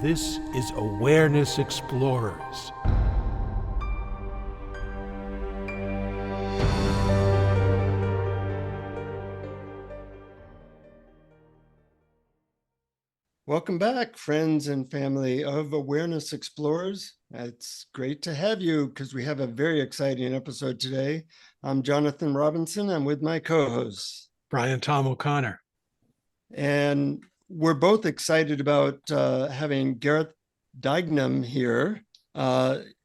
This is Awareness Explorers. Welcome back, friends and family of Awareness Explorers. It's great to have you because we have a very exciting episode today. I'm Jonathan Robinson. I'm with my co-hosts, BrianTomO'Connor. And we're both excited about having Gareth Duignam here.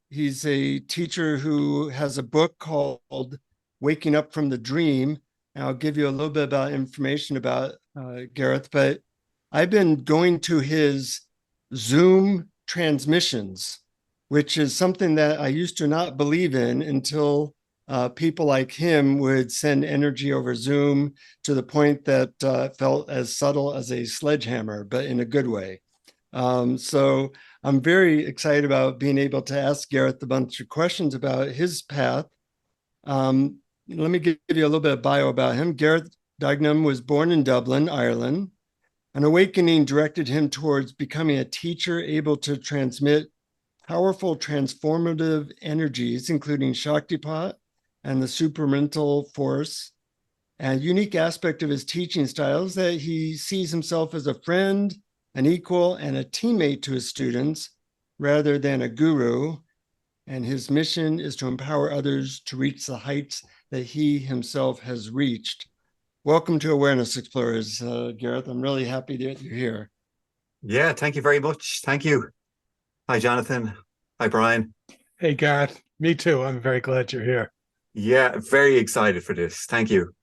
He's a teacher who has a book called Waking Up from the Dream. And I'll give you a little bit about information about Gareth, but I've been going to his Zoom transmissions, which is something that I used to not believe in until people like him would send energy over Zoom to the point that it felt as subtle as a sledgehammer, but in a good way. So I'm very excited about being able to ask Gareth a bunch of questions about his path. Let me give you a little bit of bio about him. Gareth Duignam was born in Dublin, Ireland. An awakening directed him towards becoming a teacher able to transmit powerful transformative energies, including Shaktipat and the supramental force. A unique aspect of his teaching style is that he sees himself as a friend, an equal, and a teammate to his students rather than a guru. And his mission is to empower others to reach the heights that he himself has reached. Welcome to Awareness Explorers, Gareth. I'm really happy that you're here. Yeah, thank you very much. Thank you. Hi, Jonathan. Hi, Brian. Hey, Gareth. Me too. I'm very glad you're here. Yeah, very excited for this. Thank you.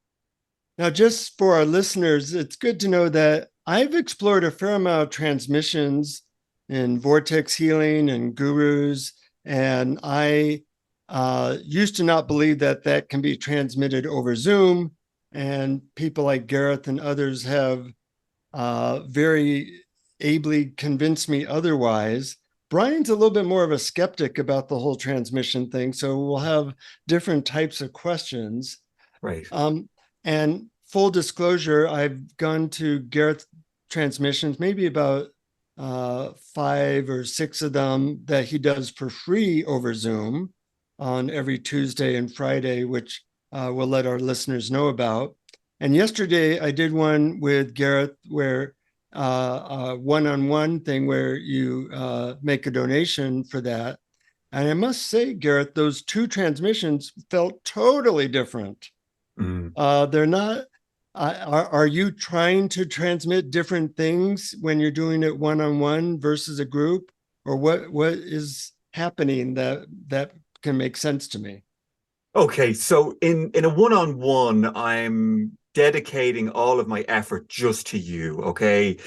Now, just for our listeners, it's good to know that I've explored a fair amount of transmissions in vortex healing and gurus, and I used to not believe that that can be transmitted over Zoom. And people like Gareth and others have very ably convinced me otherwise. Brian's a little bit more of a skeptic about the whole transmission thing, so we'll have different types of questions. Right. And full disclosure, I've gone to Gareth transmissions, maybe about 5 or 6 of them that he does for free over Zoom on every Tuesday and Friday, which we'll let our listeners know about. And yesterday I did one with Gareth where a one-on-one thing where you make a donation for that. And I must say, Gareth, those 2 transmissions felt totally different. They're not, are you trying to transmit different things when you're doing it one-on-one versus a group? Or what is happening that can make sense to me? Okay, so in a one-on-one, I'm dedicating all of my effort just to you, okay?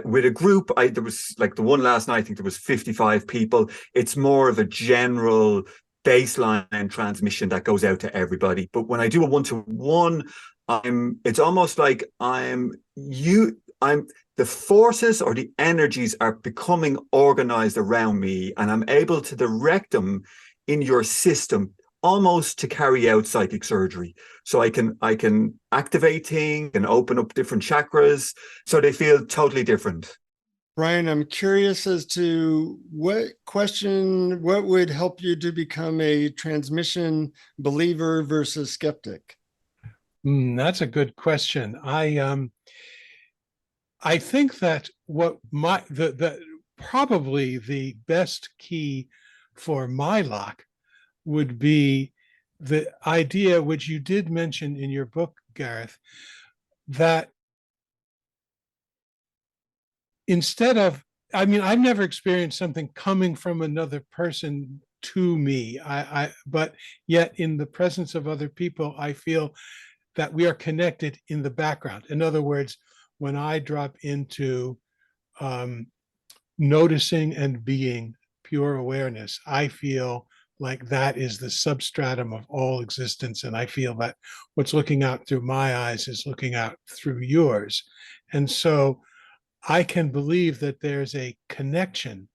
With a group, there was like the one last night, I think there was 55 people. It's more of a general baseline transmission that goes out to everybody. But when I do a one-to-one, it's almost like the forces or the energies are becoming organized around me, and I'm able to direct them in your system almost to carry out psychic surgery. So I can activate things and open up different chakras so they feel totally different. Brian, I'm curious as to what would help you to become a transmission believer versus skeptic? That's a good question. I think that probably the best key for my luck would be the idea, which you did mention in your book, Gareth, that instead of, I've never experienced something coming from another person to me, but yet in the presence of other people, I feel that we are connected in the background. In other words, when I drop into noticing and being pure awareness, I feel like that is the substratum of all existence. And I feel that what's looking out through my eyes is looking out through yours. And so I can believe that there's a connection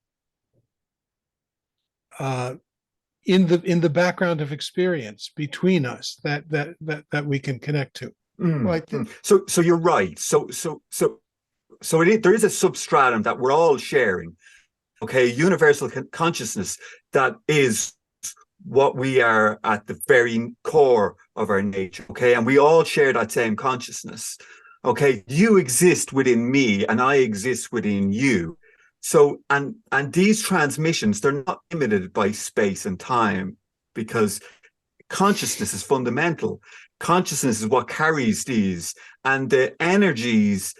in the background of experience between us that we can connect to. Well, I think So you're right. So there is a substratum that we're all sharing. okay, universal consciousness that is what we are at the very core of our nature, okay? And we all share that same consciousness, okay? You exist within me and I exist within you. So, and these transmissions, they're not limited by space and time, because consciousness is fundamental. Consciousness is what carries these, and the energies,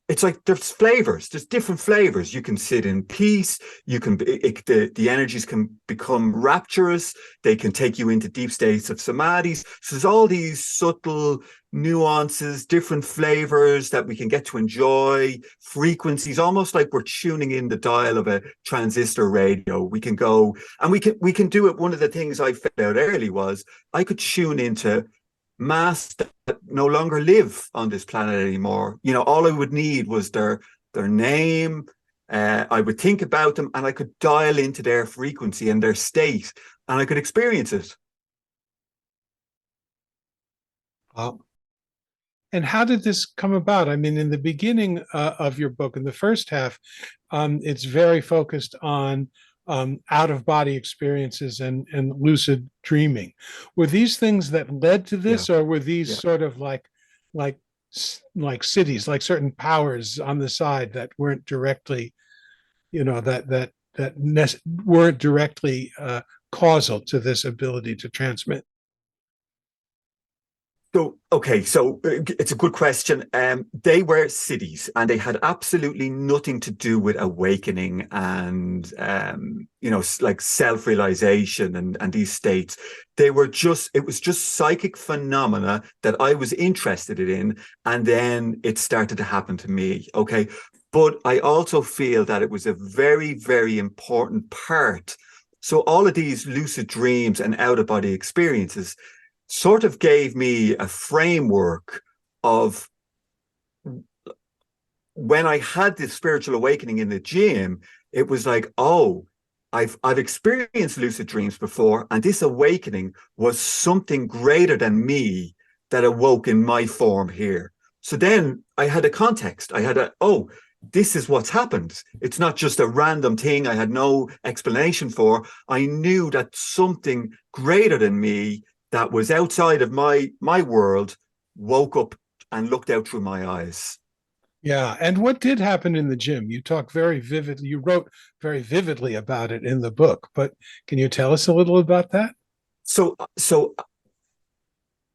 it's like there's flavors, there's different flavors. You can sit in peace, you can the energies can become rapturous, they can take you into deep states of samadhis. So there's all these subtle nuances, different flavors that we can get to enjoy, frequencies, almost like we're tuning in the dial of a transistor radio. We can go and we can do it. One of the things I found out early was I could tune into mass that no longer live on this planet anymore. You know, all I would need was their name. I would think about them and I could dial into their frequency and their state and I could experience it. Wow. And how did this come about? I mean, in the beginning of your book, in the first half, it's very focused on out-of-body experiences and lucid dreaming. Were these things that led to this, or were these sort of like cities, like certain powers on the side that weren't directly, you know, weren't directly causal to this ability to transmit? So, okay, so it's a good question. They were cities and they had absolutely nothing to do with awakening and, you know, like self-realization and these states. It was just psychic phenomena that I was interested in. And then it started to happen to me. Okay. But I also feel that it was a very, very important part. So all of these lucid dreams and out-of-body experiences sort of gave me a framework of when I had this spiritual awakening in the gym. It was like, oh, I've experienced lucid dreams before, and this awakening was something greater than me that awoke in my form here. So then I had a context. Oh, this is what's happened. It's not just a random thing I had no explanation for. I knew that something greater than me that was outside of my world woke up and looked out through my eyes. Yeah. And what did happen in the gym? You talk very vividly, you wrote very vividly about it in the book, but can you tell us a little about that? So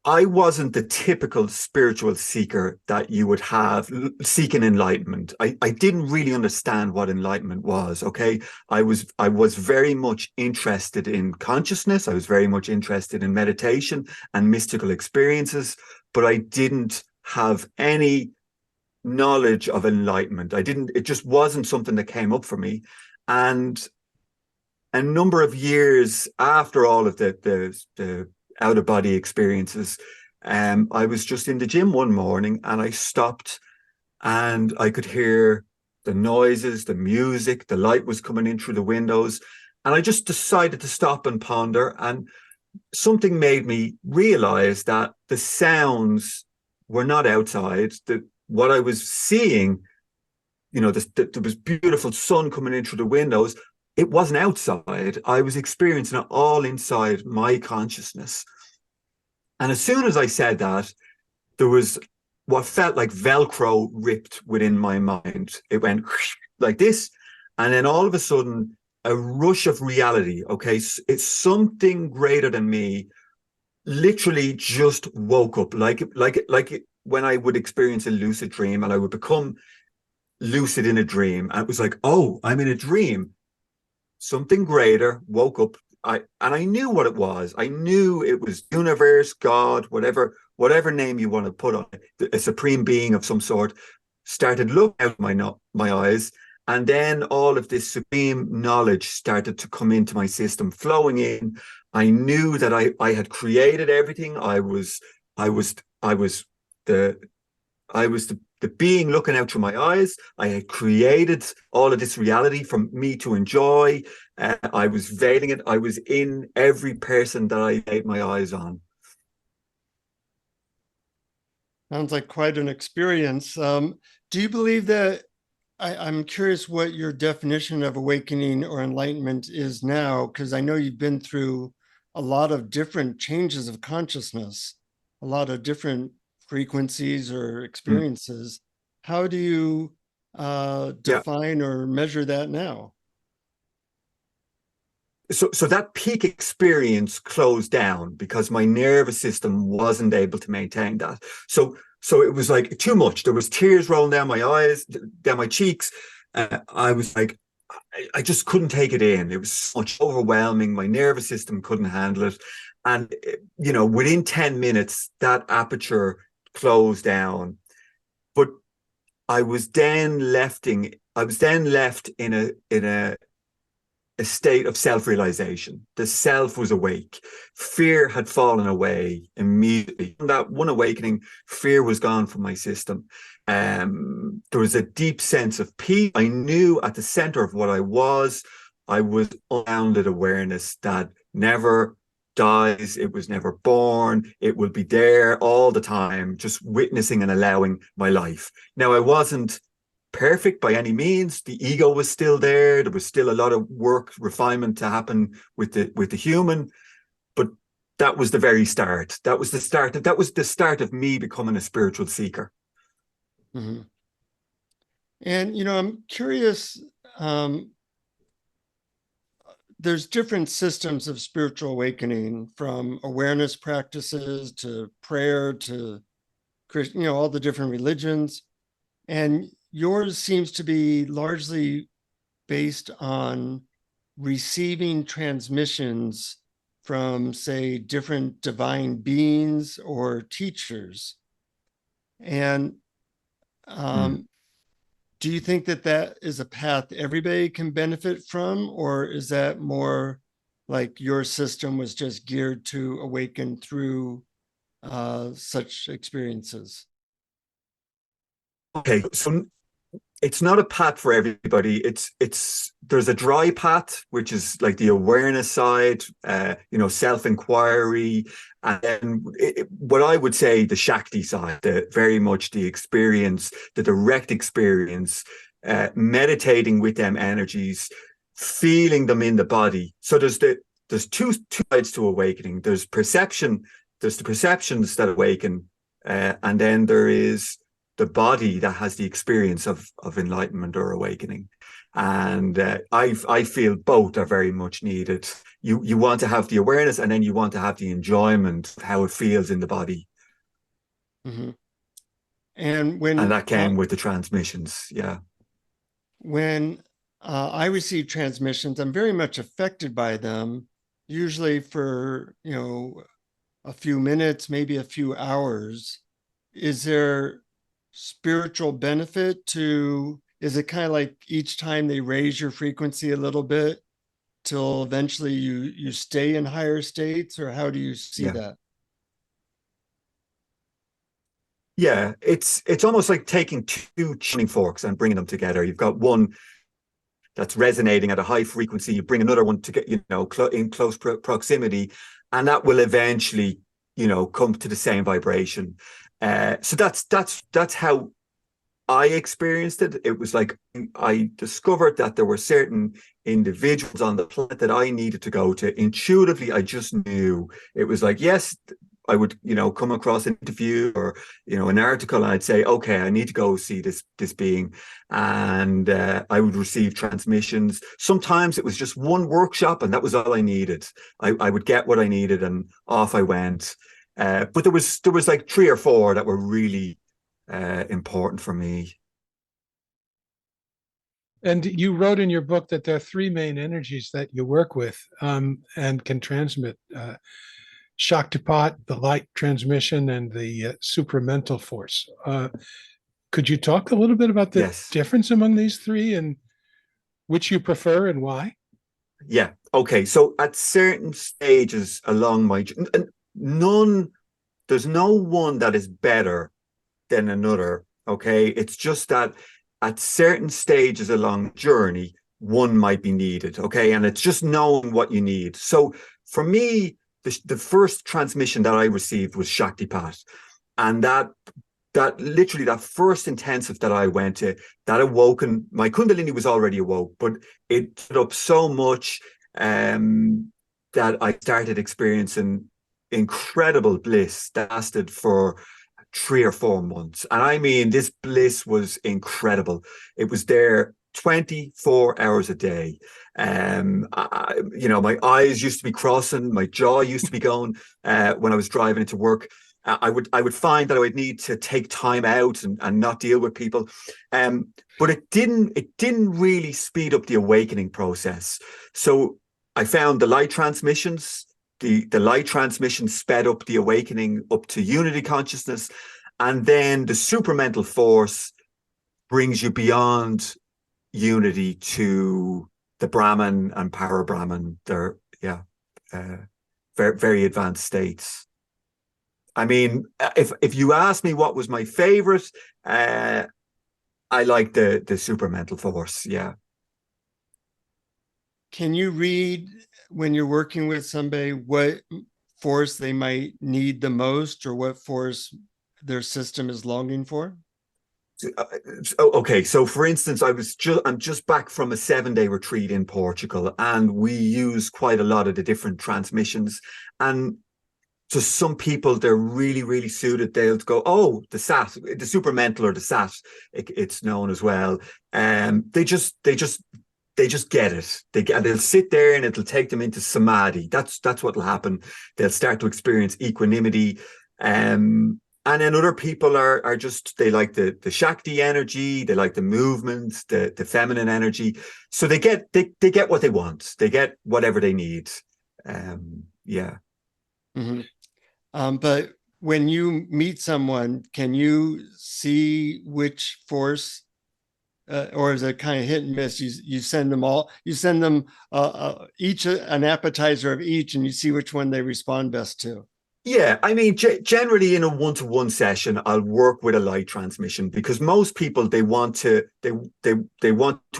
I wasn't the typical spiritual seeker that you would have seeking enlightenment. I didn't really understand what enlightenment was. Okay. I was very much interested in consciousness. I was very much interested in meditation and mystical experiences, but I didn't have any knowledge of enlightenment. It just wasn't something that came up for me. And a number of years after all of the out of body experiences, I was just in the gym one morning and I stopped and I could hear the noises, the music, the light was coming in through the windows. And I just decided to stop and ponder. And something made me realize that the sounds were not outside. What I was seeing, you know, there was beautiful sun coming in through the windows. It wasn't outside. I was experiencing it all inside my consciousness. And as soon as I said that, there was what felt like Velcro ripped within my mind. It went like this. And then all of a sudden, a rush of reality. Okay. It's something greater than me. Literally just woke up like when I would experience a lucid dream and I would become lucid in a dream. And it was like, oh, I'm in a dream. Something greater woke up. I knew what it was. I knew it was universe, God, whatever name you want to put on it, a supreme being of some sort, started looking out my eyes. And then all of this supreme knowledge started to come into my system, flowing in. I knew that I had created everything. I was the being looking out through my eyes. I had created all of this reality for me to enjoy. I was veiling it. I was in every person that I laid my eyes on. Sounds like quite an experience. Do you believe that I'm curious what your definition of awakening or enlightenment is now, because I know you've been through a lot of different changes of consciousness, a lot of different frequencies or Mm. experiences. How do you Yeah. define or measure that now? So that peak experience closed down because my nervous system wasn't able to maintain that. So it was like too much. There was tears rolling down my eyes, down my cheeks. I was like, I just couldn't take it in. It was so much overwhelming. My nervous system couldn't handle it. And, within 10 minutes, that aperture closed down. But I was then left in a state of self-realization. The self was awake. Fear had fallen away immediately. From that one awakening, fear was gone from my system. There was a deep sense of peace. I knew at the center of what I was unbounded awareness that never dies. It was never born. It will be there all the time, just witnessing and allowing my life. Now, I wasn't perfect by any means. The ego was still there. There was still a lot of work, refinement to happen with the human. But that was the very start. That was the start of me becoming a spiritual seeker. Mm-hmm. And I'm curious. There's different systems of spiritual awakening, from awareness practices to prayer to all the different religions. And yours seems to be largely based on receiving transmissions from, say, different divine beings or teachers. And do you think that that is a path everybody can benefit from, or is that more like your system was just geared to awaken through such experiences? Okay, so it's not a path for everybody. There's a dry path, which is like the awareness side, self-inquiry, and then what I would say the Shakti side, very much the experience, the direct experience, meditating with them energies, feeling them in the body. So there's two sides to awakening. There's perception. There's the perceptions that awaken, and then there is the body that has the experience of enlightenment or awakening. And I feel both are very much needed. You want to have the awareness, and then you want to have the enjoyment of how it feels in the body. Mm-hmm. And And that came with the transmissions. Yeah. When I receive transmissions, I'm very much affected by them, usually for, a few minutes, maybe a few hours. Is there spiritual benefit to, is it kind of like each time they raise your frequency a little bit till eventually you stay in higher states, or how do you see that? Yeah, it's almost like taking two tuning forks and bringing them together. You've got one that's resonating at a high frequency. You bring another one to get, in close proximity, and that will eventually, come to the same vibration. So that's how I experienced it. It was like I discovered that there were certain individuals on the planet that I needed to go to. Intuitively, I just knew. It was like, yes, I would, come across an interview or, an article, and I'd say, okay, I need to go see this being. And I would receive transmissions. Sometimes it was just one workshop, and that was all I needed. I would get what I needed, and off I went. But there was like 3 or 4 that were really important for me. And you wrote in your book that there are 3 main energies that you work with and can transmit. Shaktipat, the light transmission, and the supramental force. Could you talk a little bit about the difference among these 3 and which you prefer and why? Yeah. Okay. So at certain stages along my there's no one that is better than another. Okay. It's just that at certain stages along the journey, one might be needed. Okay. And it's just knowing what you need. So for me, the first transmission that I received was Shaktipat. And that that literally that first intensive that I went to, that awoken, my Kundalini was already awoke, but it put up so much that I started experiencing incredible bliss that lasted for 3 or 4 months. And I mean, this bliss was incredible. It was there 24 hours a day. My eyes used to be crossing, my jaw used to be going when I was driving into work. I would find that I would need to take time out and not deal with people. But it didn't really speed up the awakening process. So I found the light transmissions, the light transmission sped up the awakening up to unity consciousness. And then the supramental force brings you beyond unity to the Brahman and para Brahman. They're, very, very advanced states. I mean, if you ask me what was my favorite, I like the supramental force. Yeah. Can you read when you're working with somebody what force they might need the most, or what force their system is longing for? Okay, so for instance, I'm just back from a 7-day retreat in Portugal, and we use quite a lot of the different transmissions. And to some people, they're really, really suited. They'll go, oh, the SAT, the supramental, or the SAT, it's known as well. They just get it. They'll sit there and it'll take them into samadhi. That's what will happen. They'll start to experience equanimity. And then other people are just, they like the Shakti energy, they like the movements, the feminine energy. So they get what they want. They get whatever they need. Yeah. Mm-hmm. But when you meet someone, can you see which force, or is it kind of hit and miss? You send them all, you send them each an appetizer of each, and you see which one they respond best to. Yeah, I mean, generally in a one-to-one session, I'll work with a light transmission, because most people, they want to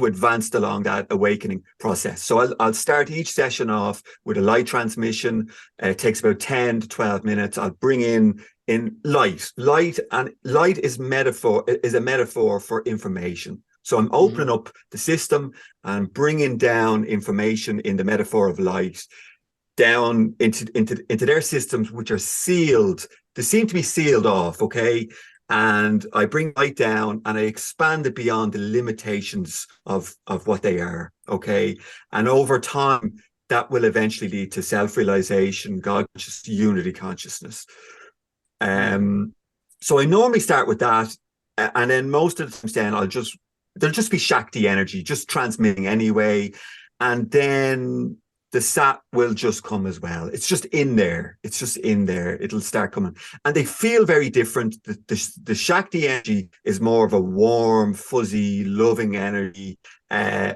advance along that awakening process. So I'll start each session off with a light transmission. It takes about 10 to 12 minutes. I'll bring in light, and light is a metaphor for information. So I'm opening up the system and bringing down information in the metaphor of light down into their systems, which are sealed. They seem to be sealed off, okay? And I bring light down and I expand it beyond the limitations of what they are, okay? And over time, that will eventually lead to self-realization, God consciousness, unity consciousness. So I normally start with that, and then most of the times then there'll just be Shakti energy, just transmitting anyway, and then the sat will just come as well. It's just in there. It'll start coming. And they feel very different. The Shakti energy is more of a warm, fuzzy, loving energy,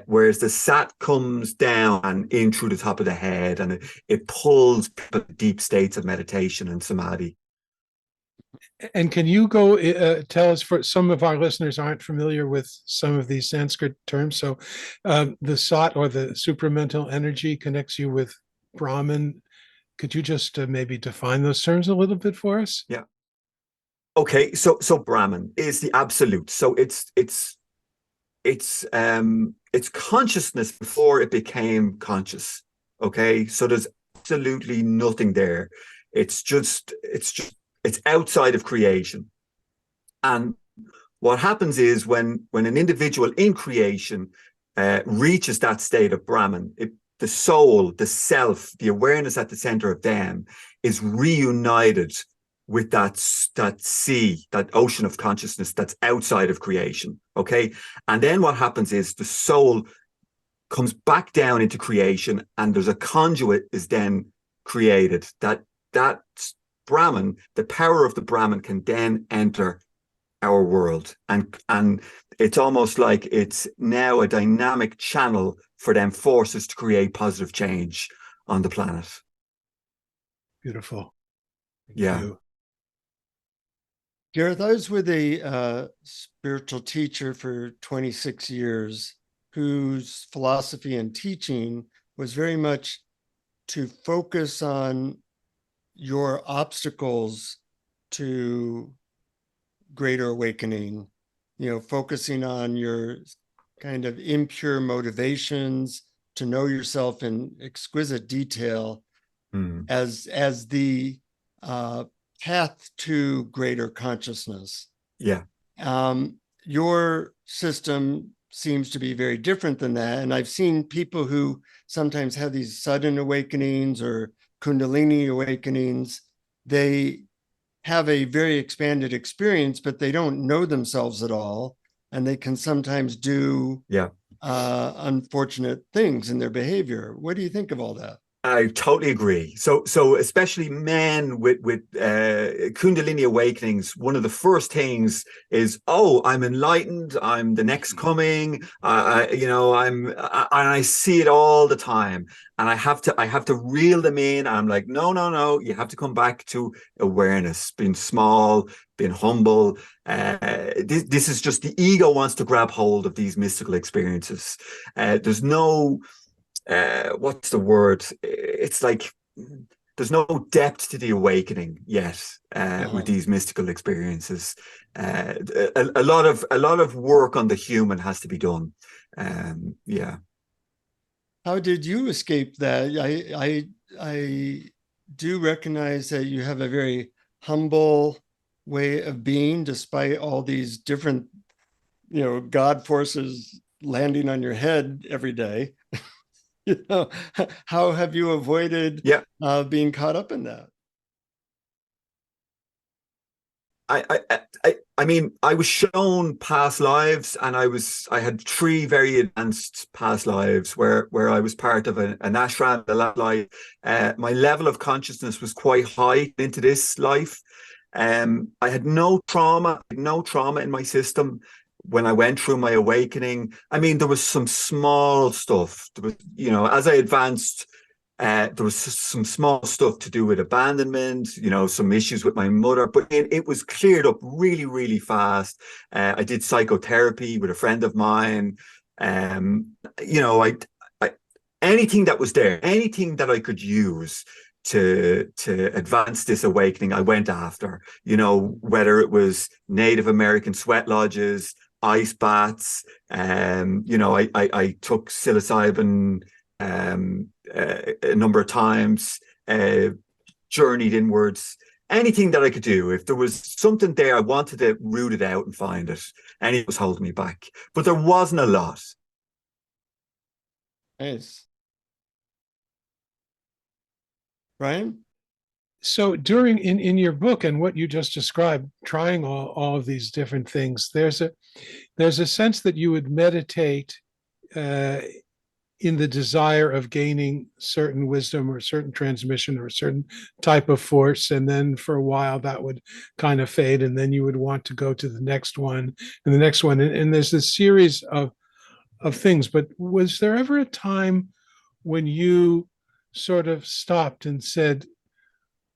whereas the sat comes down and in through the top of the head, and it pulls people to deep states of meditation and samadhi. And can you go tell us, for some of our listeners aren't familiar with some of these Sanskrit terms. So the Sat, or the supramental energy, connects you with Brahman. Could you just maybe define those terms a little bit for us? Yeah. Okay. So Brahman is the absolute. So it's consciousness before it became conscious. Okay. So there's absolutely nothing there. It's outside of creation. And what happens is when an individual in creation reaches that state of Brahman, the soul, the self, the awareness at the center of them is reunited with that sea, that ocean of consciousness that's outside of creation. Okay. And then what happens is the soul comes back down into creation, and there's a conduit is then created that Brahman, the power of the Brahman, can then enter our world, and it's almost like it's now a dynamic channel for them forces to create positive change on the planet. Beautiful. Thank Yeah. you. Gareth, I was with a spiritual teacher for 26 years whose philosophy and teaching was very much to focus on your obstacles to greater awakening, focusing on your kind of impure motivations to know yourself in exquisite detail as the path to greater consciousness. Yeah. Your system seems to be very different than that. And I've seen people who sometimes have these sudden awakenings or Kundalini awakenings. They have a very expanded experience, but they don't know themselves at all. And they can sometimes do unfortunate things in their behavior. What do you think of all that? I totally agree. So especially men with Kundalini awakenings, one of the first things is, oh, I'm enlightened. I'm the next coming. And I see it all the time, and I have to reel them in. I'm like, no. You have to come back to awareness, being small, being humble. This is just the ego wants to grab hold of these mystical experiences. There's no what's the word? It's like there's no depth to the awakening yet with these mystical experiences. A lot of work on the human has to be done. Yeah. How did you escape that? I do recognize that you have a very humble way of being, despite all these different, God forces landing on your head every day. How have you avoided being caught up in that? I mean, I was shown past lives, and I had 3 very advanced past lives where I was part of an ashram, a life. My level of consciousness was quite high into this life. I had no trauma in my system. When I went through my awakening, I mean, there was some small stuff. There was, as I advanced, there was some small stuff to do with abandonment, some issues with my mother, but it was cleared up really, really fast. I did psychotherapy with a friend of mine. Anything that was there, anything that I could use to advance this awakening, I went after, whether it was Native American sweat lodges, ice baths, I took psilocybin a number of times, journeyed inwards, anything that I could do. If there was something there, I wanted to root it out and find it, and it was holding me back, but there wasn't a lot. Nice. Brian? So during in your book and what you just described, trying all of these different things, there's a sense that you would meditate in the desire of gaining certain wisdom or certain transmission or a certain type of force, and then for a while that would kind of fade, and then you would want to go to the next one and the next one, and there's this series of things. But was there ever a time when you sort of stopped and said,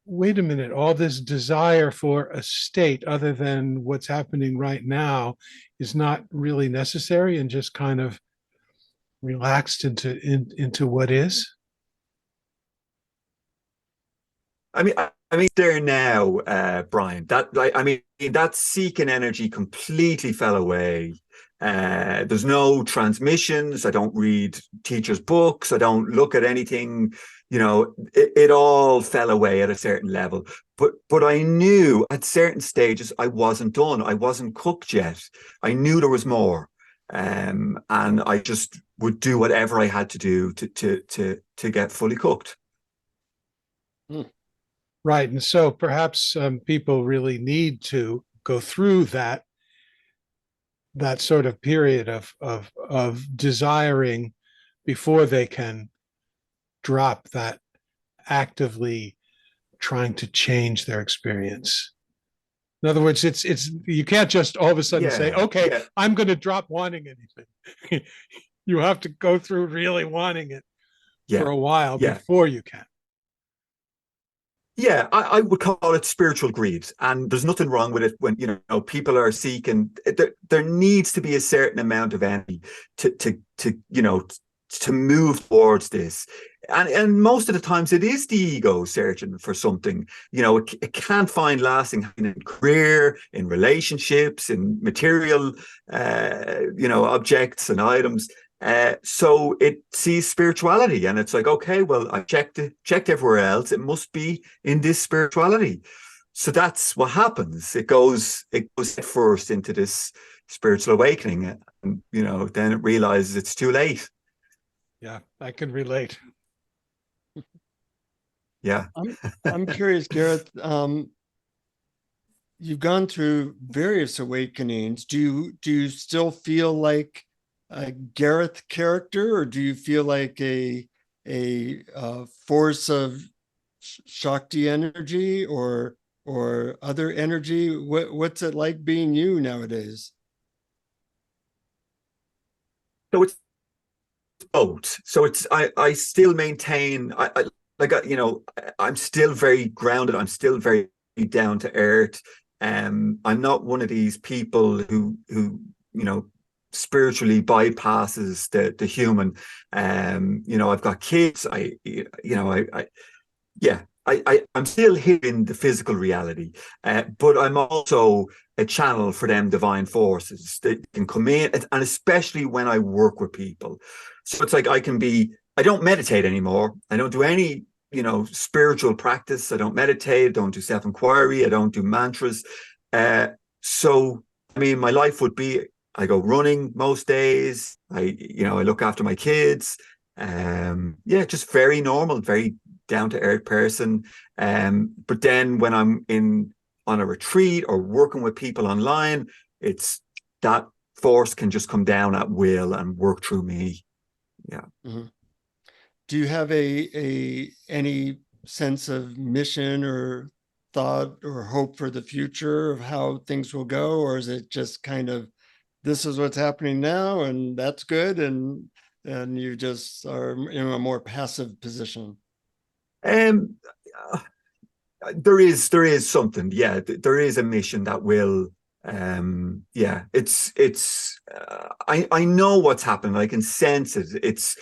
wait a minute, all this desire for a state other than what's happening right now is not really necessary, and just kind of relaxed into what is? I mean, there now, Brian. That seeking energy completely fell away. There's no transmissions. I don't read teachers' books. I don't look at anything. It all fell away at a certain level. But I knew at certain stages I wasn't done. I wasn't cooked yet. I knew there was more, and I just would do whatever I had to do to get fully cooked. Right. And so perhaps people really need to go through that sort of period of desiring before they can drop that actively trying to change their experience. In other words, it's you can't just all of a sudden say, okay, I'm going to drop wanting anything. You have to go through really wanting it for a while before you can. Yeah, I would call it spiritual greed, and there's nothing wrong with it when people are seeking. There needs to be a certain amount of energy to to move towards this. And most of the times it is the ego searching for something. It can't find lasting in career, in relationships, in material, objects and items. So it sees spirituality, and it's like, okay, well, I checked everywhere else. It must be in this spirituality. So that's what happens. It goes first into this spiritual awakening, and then it realizes it's too late. Yeah, I can relate. Yeah. I'm curious, Gareth. You've gone through various awakenings. Do you still feel like a Gareth character, or do you feel like a force of Shakti energy or other energy? What's it like being you nowadays? So it's both. So I still maintain, I'm still very grounded. I'm still very down to earth. I'm not one of these people who spiritually bypasses the human. I've got kids. I'm still here in the physical reality, but I'm also a channel for them divine forces that can come in, and especially when I work with people. So it's like I don't meditate anymore. I don't do any, spiritual practice. I don't meditate, I don't do self-inquiry, I don't do mantras. So, my life would be, I go running most days. I look after my kids. Just very normal, very down to earth person. But then when I'm on a retreat or working with people online, it's that force can just come down at will and work through me. Yeah. Mm-hmm. Do you have any sense of mission or thought or hope for the future of how things will go, or is it just kind of, this is what's happening now and that's good, and you just are in a more passive position? There is something. Yeah, there is a mission that will. I know what's happening. I can sense it. It's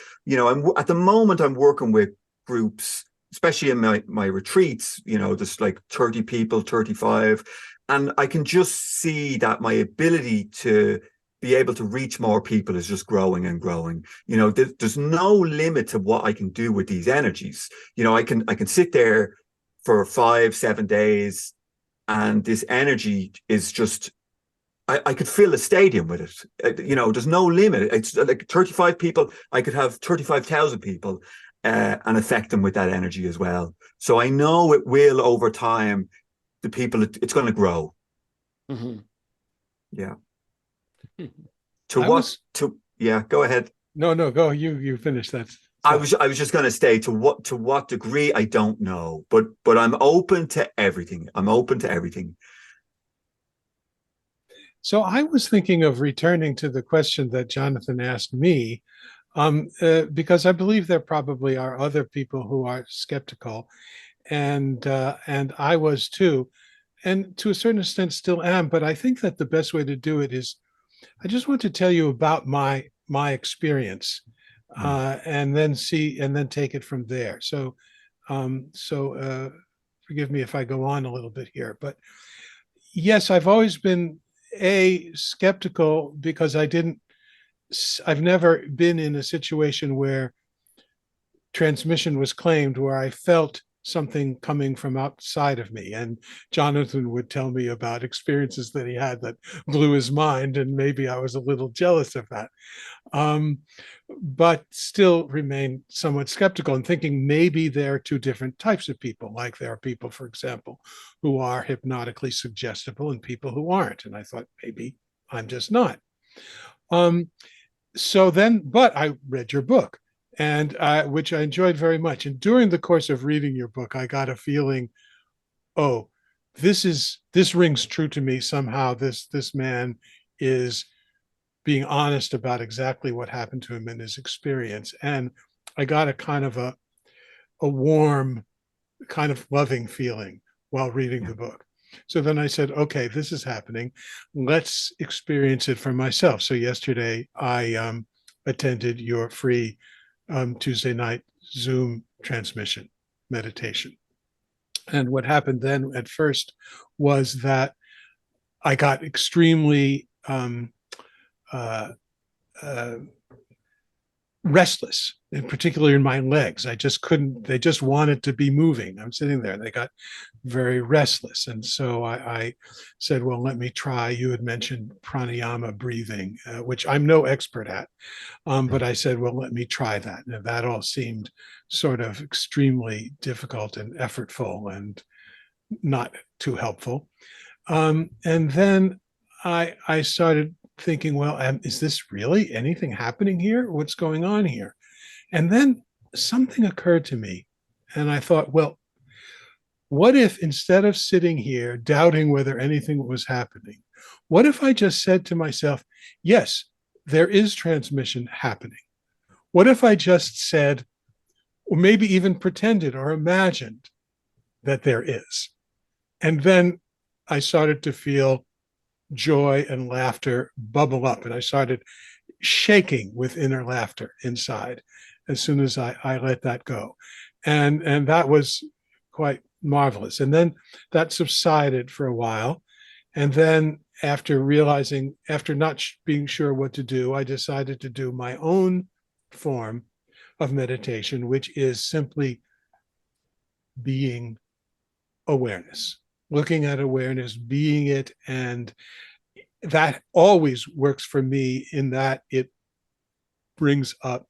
at the moment I'm working with groups, especially in my retreats. There's like 30 people, 35, and I can just see that my ability to be able to reach more people is just growing and growing. There's no limit to what I can do with these energies. I can sit there for 5-7 days, and this energy is just, I could fill a stadium with it. There's no limit. It's like 35 people. I could have 35,000 people and affect them with that energy as well. So I know it will, over time, the people, it's going to grow. Mm-hmm. Yeah. Yeah, go ahead. No, go. You finish that. I was just going to say, to what degree, I don't know, but I'm open to everything. I'm open to everything. So I was thinking of returning to the question that Jonathan asked me, because I believe there probably are other people who are skeptical, and I was too, and to a certain extent still am. But I think that the best way to do it is, I just want to tell you about my experience, and then take it from there. So, forgive me if I go on a little bit here, but yes, I've always been skeptical because I've never been in a situation where transmission was claimed, where I felt something coming from outside of me. And Jonathan would tell me about experiences that he had that blew his mind, and maybe I was a little jealous of that. But still remain somewhat skeptical and thinking maybe there are two different types of people. Like there are people, for example, who are hypnotically suggestible and people who aren't. And I thought maybe I'm just not. But I read your book, and which I enjoyed very much. And during the course of reading your book, I got a feeling, oh, this rings true to me somehow. This man is being honest about exactly what happened to him in his experience. And I got a kind of a warm, kind of loving feeling while reading the book. So then I said, okay, this is happening. Let's experience it for myself. So yesterday I attended your free Tuesday night Zoom transmission meditation. And what happened then at first was that I got extremely uh, uh, restless, and particularly in my legs. I just couldn't, they just wanted to be moving. I'm sitting there, they got very restless. And so I said, well, let me try. You had mentioned pranayama breathing, which I'm no expert at. But I said, well, let me try that. And that all seemed sort of extremely difficult and effortful and not too helpful. And then I started thinking, well, is this really anything happening here? What's going on here? And then something occurred to me, and I thought, well, what if instead of sitting here doubting whether anything was happening, what if I just said to myself, yes, there is transmission happening? What if I just said, or maybe even pretended or imagined that there is? And then I started to feel joy and laughter bubble up, and I started shaking with inner laughter inside as soon as I let that go. And that was quite marvelous. And then that subsided for a while. And then after realizing, after not being sure what to do, I decided to do my own form of meditation, which is simply being awareness, looking at awareness, being it. And that always works for me in that it brings up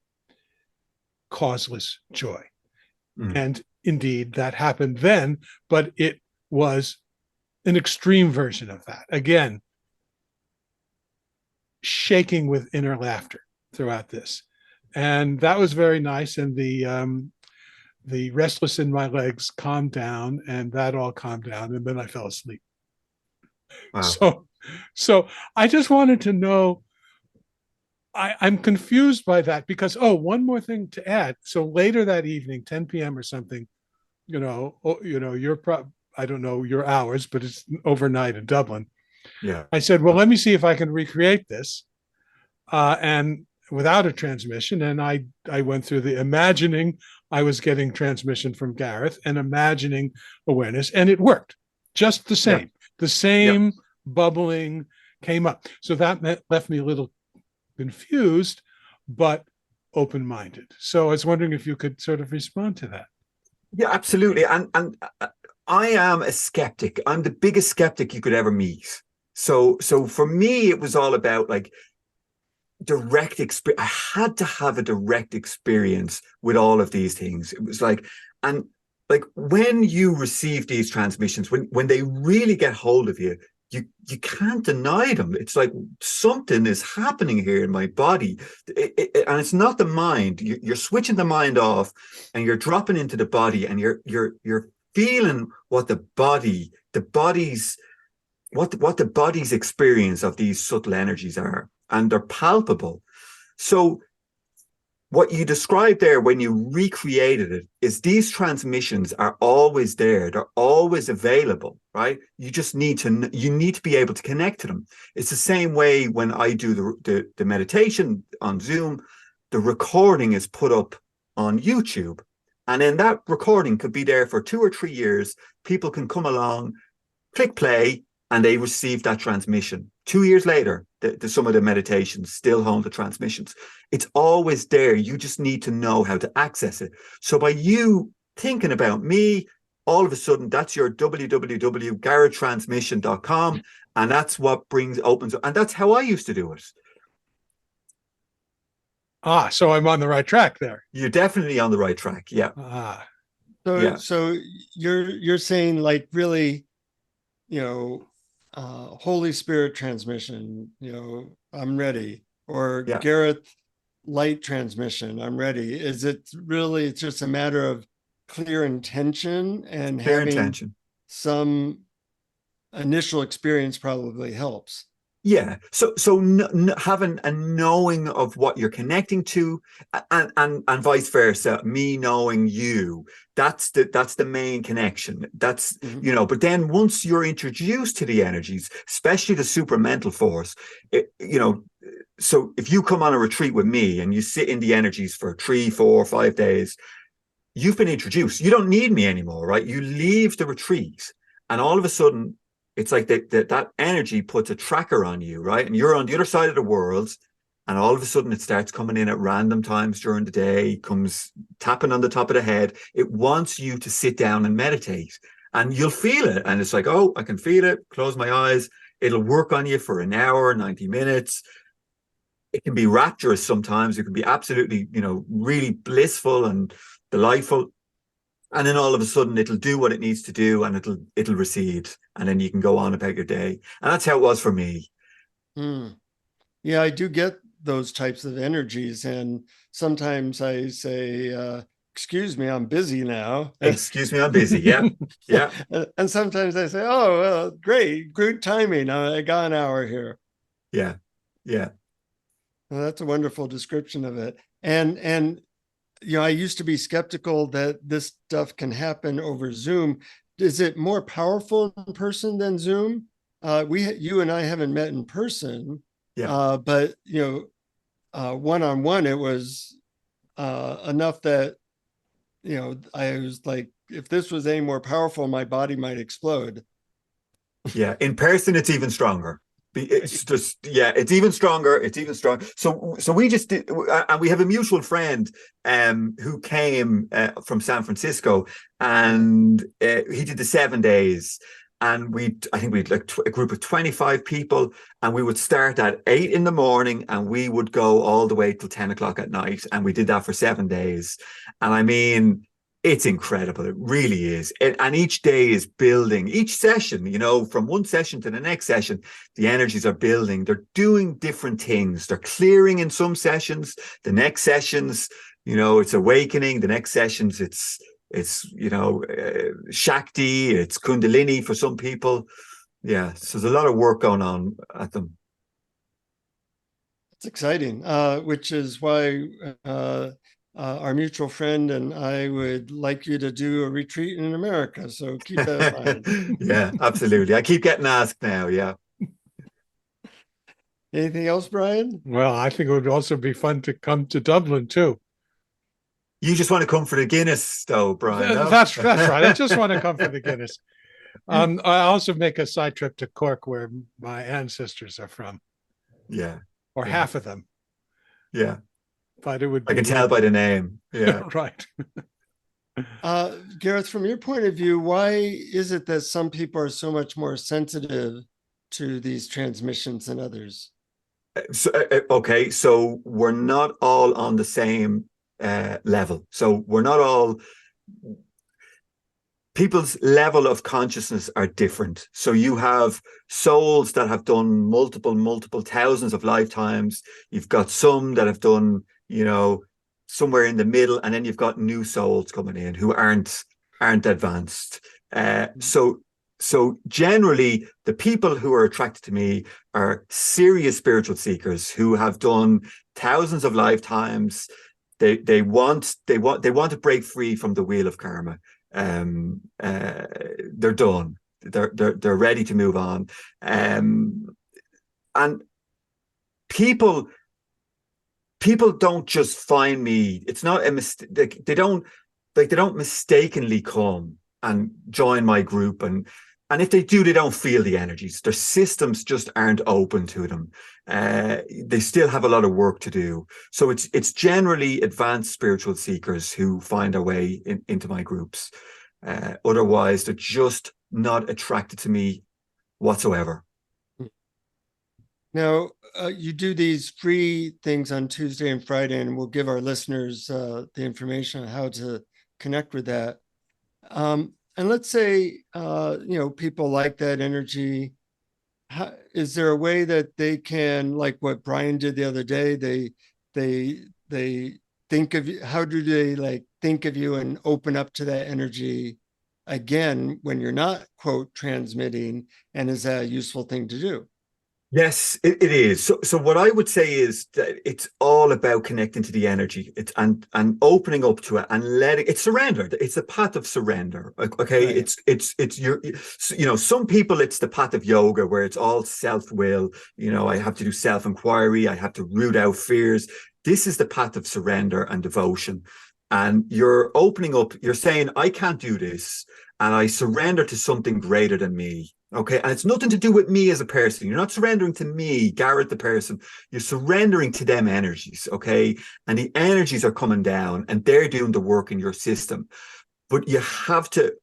causeless joy. And indeed, that happened then, but it was an extreme version of that. Again, shaking with inner laughter throughout this. And that was very nice. And the restless in my legs calmed down, and that all calmed down. And then I fell asleep. Wow. So I just wanted to know, I'm confused by that because, oh, one more thing to add. So later that evening, 10 p.m. or something, I don't know your hours, but it's overnight in Dublin. Yeah. I said, well, let me see if I can recreate this. And without a transmission. And I went through the imagining I was getting transmission from Gareth and imagining awareness, and it worked just the same. Yeah. The same bubbling came up. So that left me a little confused, but open-minded. So I was wondering if you could sort of respond to that. Yeah, absolutely. And I am a skeptic. I'm the biggest skeptic you could ever meet. So for me, it was all about like direct experience. I had to have a direct experience with all of these things. It was like, and like when you receive these transmissions, when they really get hold of you, you can't deny them. It's like something is happening here in my body, and it's not the mind. You're switching the mind off, and you're dropping into the body, and you're feeling what the body's experience of these subtle energies are, and they're palpable. So what you described there when you recreated it is these transmissions are always there. They're always available, right? You just need to be able to connect to them. It's the same way when I do the meditation on Zoom, the recording is put up on YouTube. And then that recording could be there for 2 or 3 years. People can come along, click play, and they receive that transmission. 2 years later, some of the meditations still hold the transmissions. It's always there. You just need to know how to access it. So by you thinking about me, all of a sudden, that's your www.garethtransmission.com. And that's what opens up. And that's how I used to do it. So I'm on the right track there. You're definitely on the right track. Yeah. So you're saying like really, Holy Spirit transmission, I'm ready, or Gareth light transmission, I'm ready. Is it really, it's just a matter of clear intention and having some initial experience probably helps. Yeah. Having a knowing of what you're connecting to, and vice versa, me knowing you, that's the main connection. That's, Mhm. but then once you're introduced to the energies, especially the supramental force, so if you come on a retreat with me and you sit in the energies for 3, 4, 5 days, you've been introduced. You don't need me anymore, right? You leave the retreat, and all of a sudden, it's like that energy puts a tracker on you, right? And you're on the other side of the world, and all of a sudden, it starts coming in at random times during the day, comes tapping on the top of the head. It wants you to sit down and meditate, and you'll feel it. And it's like, oh, I can feel it. Close my eyes. It'll work on you for an hour, 90 minutes. It can be rapturous sometimes. It can be absolutely, really blissful and delightful. And then all of a sudden it'll do what it needs to do, and it'll recede, and then you can go on about your day. And that's how it was for me. Mm. Yeah, I do get those types of energies. And sometimes I say, excuse me, I'm busy now. Excuse me, I'm busy. Yeah. Yeah. And sometimes I say, oh, well, great, good timing. I got an hour here. Yeah. Yeah. Well, that's a wonderful description of it. And I used to be skeptical that this stuff can happen over Zoom. Is it more powerful in person than Zoom? You and I haven't met in person, Yeah. but one-on-one, it was enough that I was like, if this was any more powerful, my body might explode. Yeah. In person, it's even stronger. It's just, yeah, it's even stronger. It's even stronger. So we just did, and we have a mutual friend who came from San Francisco, and he did the 7 days. And I think we'd like a group of 25 people, and we would start at 8 in the morning, and we would go all the way till 10 o'clock at night. And we did that for 7 days. And I mean, it's incredible. It really is. And each day is building. Each session, from one session to the next session, the energies are building. They're doing different things. They're clearing in some sessions. The next sessions, it's awakening. The next sessions, it's Shakti, it's Kundalini for some people. Yeah, so there's a lot of work going on at them. It's exciting, which is why our mutual friend and I would like you to do a retreat in America. So keep that in mind. Yeah, absolutely. I keep getting asked now. Yeah. Anything else, Brian? Well, I think it would also be fun to come to Dublin too. You just want to come for the Guinness, though, Brian. No? That's right. I just want to come for the Guinness. I also make a side trip to Cork, where my ancestors are from, Yeah. or Yeah. half of them. Yeah. But it would I be can tell by the name. Yeah. right. Gareth, from your point of view, why is it that some people are so much more sensitive to these transmissions than others? So, okay, so we're not all on the same level. So we're not all, people's level of consciousness are different. So you have souls that have done multiple thousands of lifetimes. You've got some that have done, somewhere in the middle, and then you've got new souls coming in who aren't advanced. So generally, the people who are attracted to me are serious spiritual seekers who have done thousands of lifetimes. They want to break free from the wheel of karma. They're done. They're ready to move on. And people don't just find me. It's not a mistake. They don't mistakenly come and join my group, and if they do, they don't feel the energies. Their systems just aren't open to them. They still have a lot of work to do. So it's generally advanced spiritual seekers who find their way into my groups. Otherwise, they're just not attracted to me whatsoever. Now, you do these free things on Tuesday and Friday, and we'll give our listeners the information on how to connect with that. And let's say, people like that energy. Is there a way that they can, like what Brian did the other day, they think of you? How do they think of you and open up to that energy again when you're not, quote, transmitting? And is that a useful thing to do? Yes, it is. So what I would say is that it's all about connecting to the energy. It's and opening up to it and letting it's surrender. It's a path of surrender. Okay. Right. It's your some people it's the path of yoga where it's all self-will. I have to do self-inquiry, I have to root out fears. This is the path of surrender and devotion. And you're opening up, you're saying, I can't do this, and I surrender to something greater than me. Okay. And it's nothing to do with me as a person. You're not surrendering to me, Gareth, the person. You're surrendering to them energies. Okay. And the energies are coming down and they're doing the work in your system. But you have to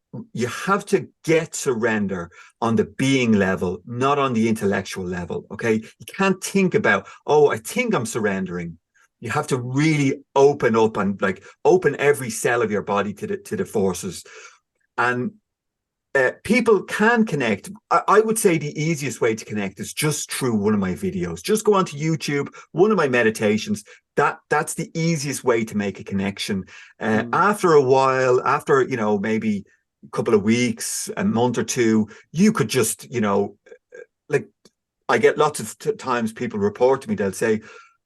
get surrender on the being level, not on the intellectual level. Okay. You can't think about, oh, I think I'm surrendering. You have to really open up and like open every cell of your body to the forces. And people can connect. I would say the easiest way to connect is just through one of my videos. Just go onto YouTube, one of my meditations. That's the easiest way to make a connection. After a while, after maybe a couple of weeks, a month or two, you could just like I get lots of times people report to me. They'll say,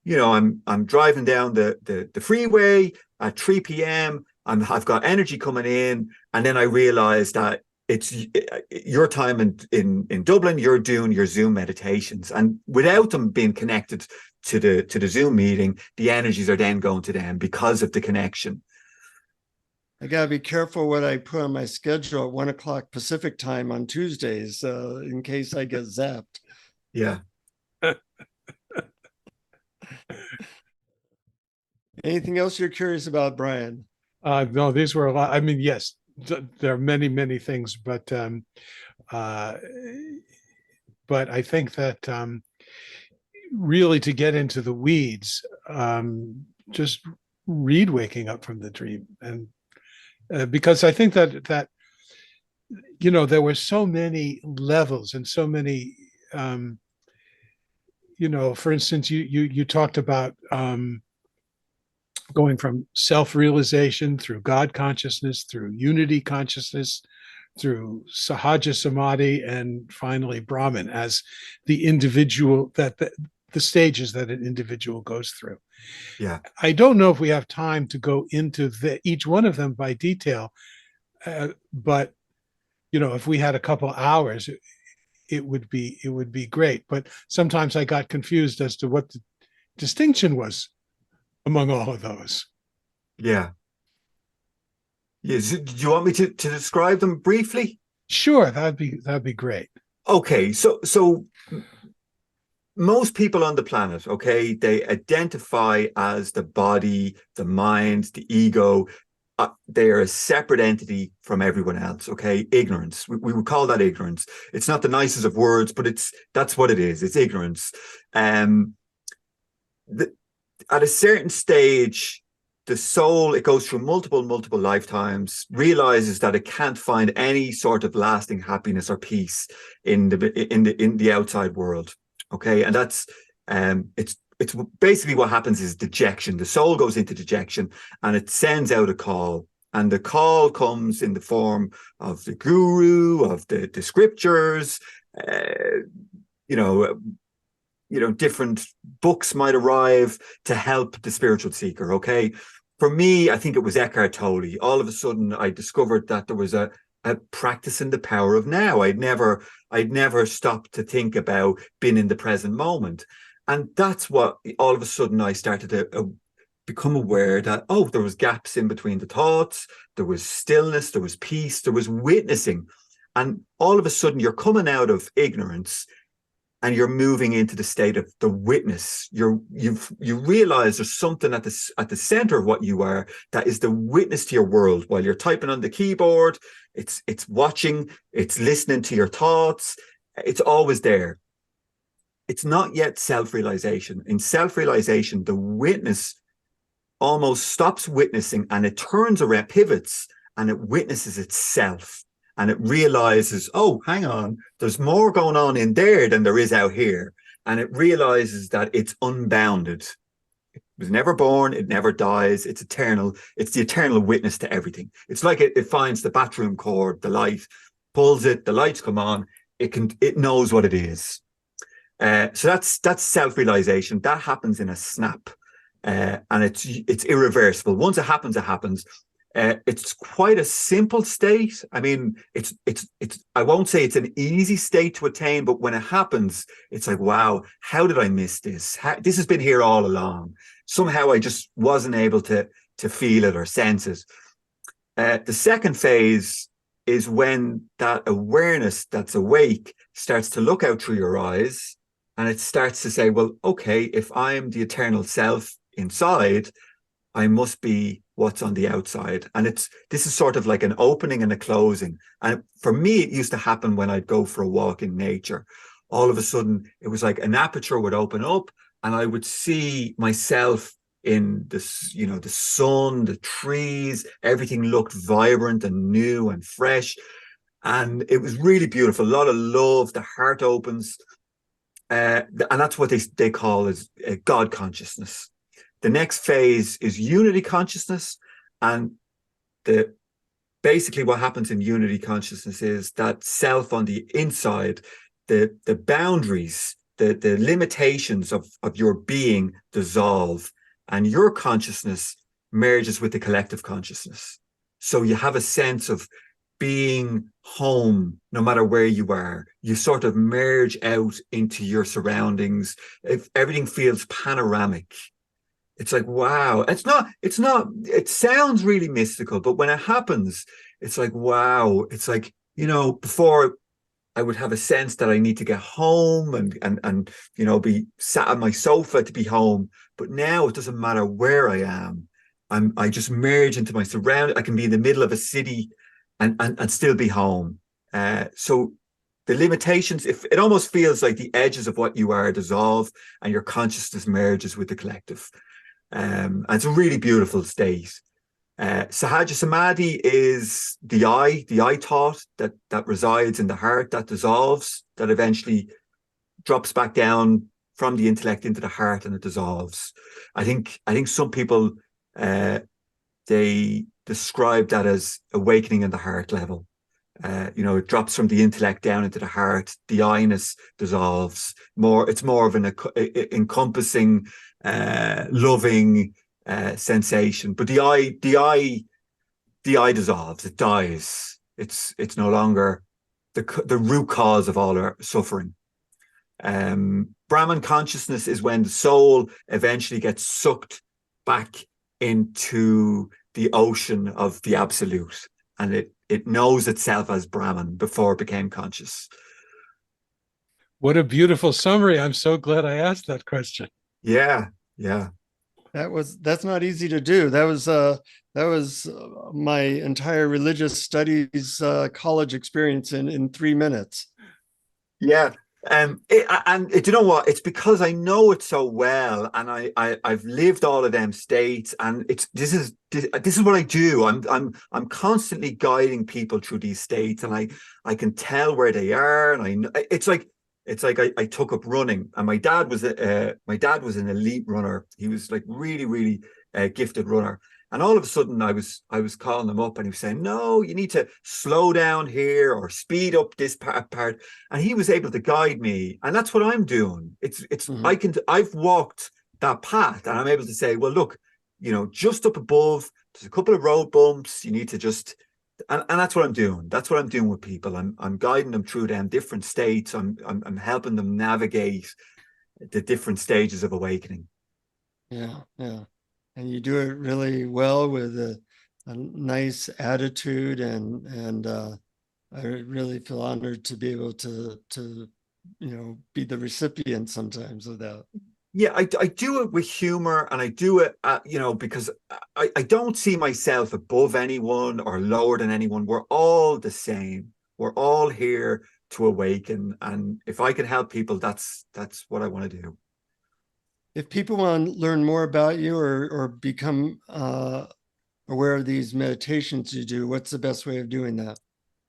I'm driving down the freeway at 3 p.m. I've got energy coming in, and then I realize that it's your time in Dublin, you're doing your Zoom meditations, and without them being connected to the Zoom meeting, the energies are then going to them because of the connection. I got to be careful what I put on my schedule at 1 o'clock Pacific time on Tuesdays, in case I get zapped. Yeah. Anything else you're curious about, Brian? No, these were a lot. I mean, yes, there are many, many things, but I think that really to get into the weeds, just read Waking Up from the Dream. And because I think that there were so many levels and so many, for instance, you talked about going from self-realization through God consciousness, through unity consciousness, through Sahaja Samadhi, and finally Brahman as the individual, that the stages that an individual goes through. Yeah. I don't know if we have time to go into each one of them by detail, but if we had a couple hours, it would be great. But sometimes I got confused as to what the distinction was among all of those. Yeah. Yes. Do you want me to describe them briefly? Sure, that'd be great. Okay. So most people on the planet, okay, they identify as the body, the mind, the ego. They are a separate entity from everyone else. Okay, ignorance. We would call that ignorance. It's not the nicest of words, but that's what it is. It's ignorance. At a certain stage, the soul, it goes through multiple lifetimes, realizes that it can't find any sort of lasting happiness or peace in the outside world. Okay, and that's it's basically what happens is dejection. The soul goes into dejection and it sends out a call, and the call comes in the form of the guru, of the scriptures. Different books might arrive to help the spiritual seeker. Okay. For me, I think it was Eckhart Tolle. All of a sudden, I discovered that there was a practice in the power of now. I'd never stopped to think about being in the present moment. And that's what all of a sudden I started to become aware that, there was gaps in between the thoughts. There was stillness, there was peace, there was witnessing. And all of a sudden you're coming out of ignorance and you're moving into the state of the witness. You realize there's something at the center of what you are that is the witness to your world. While you're typing on the keyboard, it's watching, it's listening to your thoughts. It's always there. It's not yet self-realization. In self-realization, the witness almost stops witnessing and it turns around, pivots, and it witnesses itself. And it realizes, hang on, there's more going on in there than there is out here. And it realizes that it's unbounded. It was never born, it never dies, it's eternal. It's the eternal witness to everything. It's like it finds the bathroom cord, the light, pulls it, the lights come on, it knows what it is. So that's self-realization. That happens in a snap, and it's irreversible. Once it happens, it happens. It's quite a simple state. I mean, it's. I won't say it's an easy state to attain, but when it happens, it's like, wow, how did I miss this? This has been here all along. Somehow, I just wasn't able to feel it or sense it. The second phase is when that awareness that's awake starts to look out through your eyes, and it starts to say, well, okay, if I'm the eternal self inside, I must be what's on the outside. And this is sort of like an opening and a closing. And for me, it used to happen when I'd go for a walk in nature. All of a sudden, it was like an aperture would open up, and I would see myself in this, the sun, the trees, everything looked vibrant and new and fresh. And it was really beautiful. A lot of love, the heart opens. And that's what they call as God consciousness. The next phase is unity consciousness. And basically what happens in unity consciousness is that self on the inside, the boundaries, the limitations of your being dissolve, and your consciousness merges with the collective consciousness. So you have a sense of being home, no matter where you are. You sort of merge out into your surroundings. If everything feels panoramic, it's like, wow. It sounds really mystical, but when it happens, it's like, wow. It's like, before I would have a sense that I need to get home and be sat on my sofa to be home. But now it doesn't matter where I am. I just merge into my surroundings. I can be in the middle of a city and still be home. So the limitations, if it almost feels like the edges of what you are dissolve and your consciousness merges with the collective. And it's a really beautiful state. Sahaja Samadhi is the eye thought that resides in the heart, that dissolves, that eventually drops back down from the intellect into the heart, and it dissolves. I think some people they describe that as awakening in the heart level. It drops from the intellect down into the heart. The I-ness dissolves. It's more of an encompassing, loving sensation. But the I dissolves. It dies. It's no longer the root cause of all our suffering. Brahman consciousness is when the soul eventually gets sucked back into the ocean of the absolute, and it knows itself as Brahman before it became conscious. What a beautiful summary. I'm so glad I asked that question. Yeah. That's not easy to do. That was my entire religious studies college experience in 3 minutes. Yeah. And you know what? It's because I know it so well, and I've lived all of them states, and this is what I do. I'm constantly guiding people through these states, and I can tell where they are, and I know it's like I took up running, and my dad was an elite runner. He was like really, really gifted runner. And all of a sudden I was calling him up, and he was saying, no, you need to slow down here or speed up this part. And he was able to guide me. And that's what I'm doing. I've walked that path, and I'm able to say, well, look, just up above, there's a couple of road bumps. You need to just, and that's what I'm doing. That's what I'm doing with people. I'm guiding them through them different states. I'm helping them navigate the different stages of awakening. Yeah. And you do it really well with a nice attitude, and I really feel honored to be able to be the recipient sometimes of that. Yeah, I do it with humor, and I do it, because I don't see myself above anyone or lower than anyone. We're all the same. We're all here to awaken, and if I can help people, that's what I want to do. If people want to learn more about you or become aware of these meditations you do, what's the best way of doing that?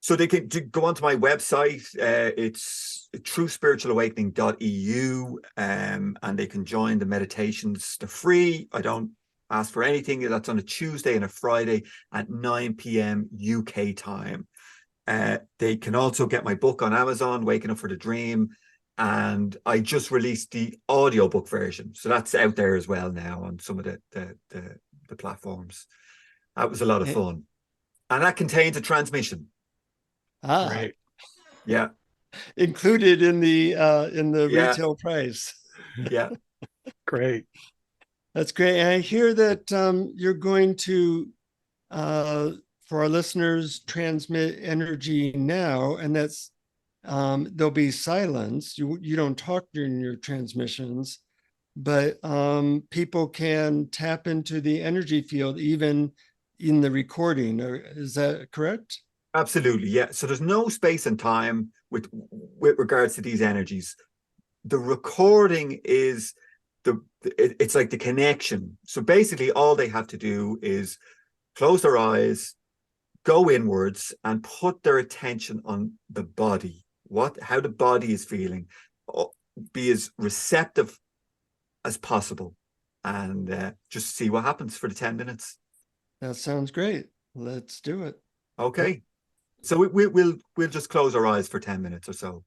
So they can go onto my website. It's truespiritualawakening.eu, and they can join the meditations. They're free. I don't ask for anything. That's on a Tuesday and a Friday at 9 p.m. UK time. They can also get my book on Amazon, Waking Up for the Dream. And I just released the audiobook version. So that's out there as well now on some of the platforms. That was a lot of Eh, fun. And that contains a transmission. Ah, Right. Yeah. included in the Yeah. retail price. Yeah. Great. That's great. And I hear that you're going to, for our listeners, transmit energy now, and that's there'll be silence. You don't talk during your transmissions, but people can tap into the energy field even in the recording. Is that correct? Absolutely. Yeah. So there's no space and time with regards to these energies. The recording is it's like the connection. So basically all they have to do is close their eyes, go inwards, and put their attention on the body, how the body is feeling, be as receptive as possible, and just see what happens for the 10 minutes. That sounds great. Let's do it. Okay. So we'll just close our eyes for 10 minutes or so.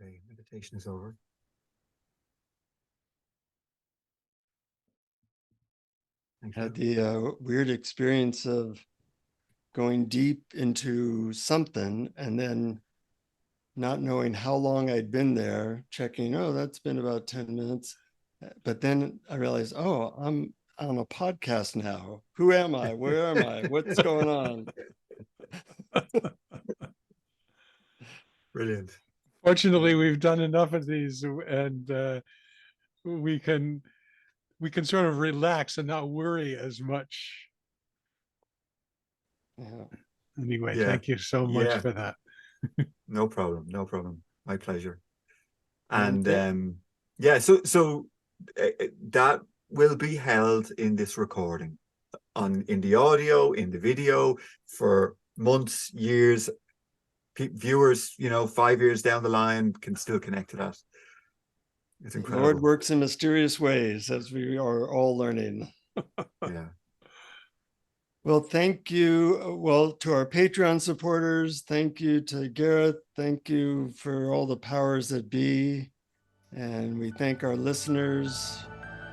Okay, meditation is over. Thank you. Had the weird experience of going deep into something and then not knowing how long I'd been there, checking, oh, that's been about 10 minutes. But then I realized, oh, I'm on a podcast now. Who am I? Where am I? What's going on? Brilliant. Fortunately, we've done enough of these, and we can sort of relax and not worry as much. Yeah. Anyway, Yeah. thank you so much Yeah. for that. No problem. No problem. My pleasure. And And yeah, so that will be held in this recording in the audio, in the video for months, years. Viewers, 5 years down the line can still connect to that. It's the incredible. Lord works in mysterious ways, as we are all learning. Yeah. Well, thank you. Well, to our Patreon supporters, thank you to Gareth. Thank you for all the powers that be. And we thank our listeners,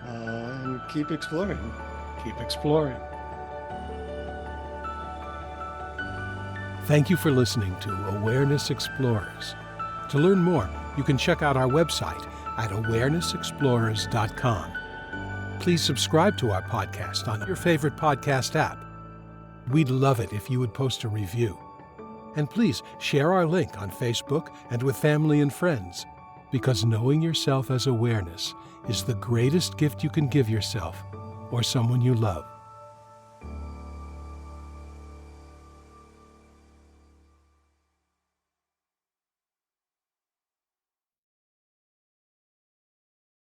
and keep exploring. Keep exploring. Thank you for listening to Awareness Explorers. To learn more, you can check out our website at awarenessexplorers.com. Please subscribe to our podcast on your favorite podcast app. We'd love it if you would post a review. And please share our link on Facebook and with family and friends, because knowing yourself as awareness is the greatest gift you can give yourself or someone you love.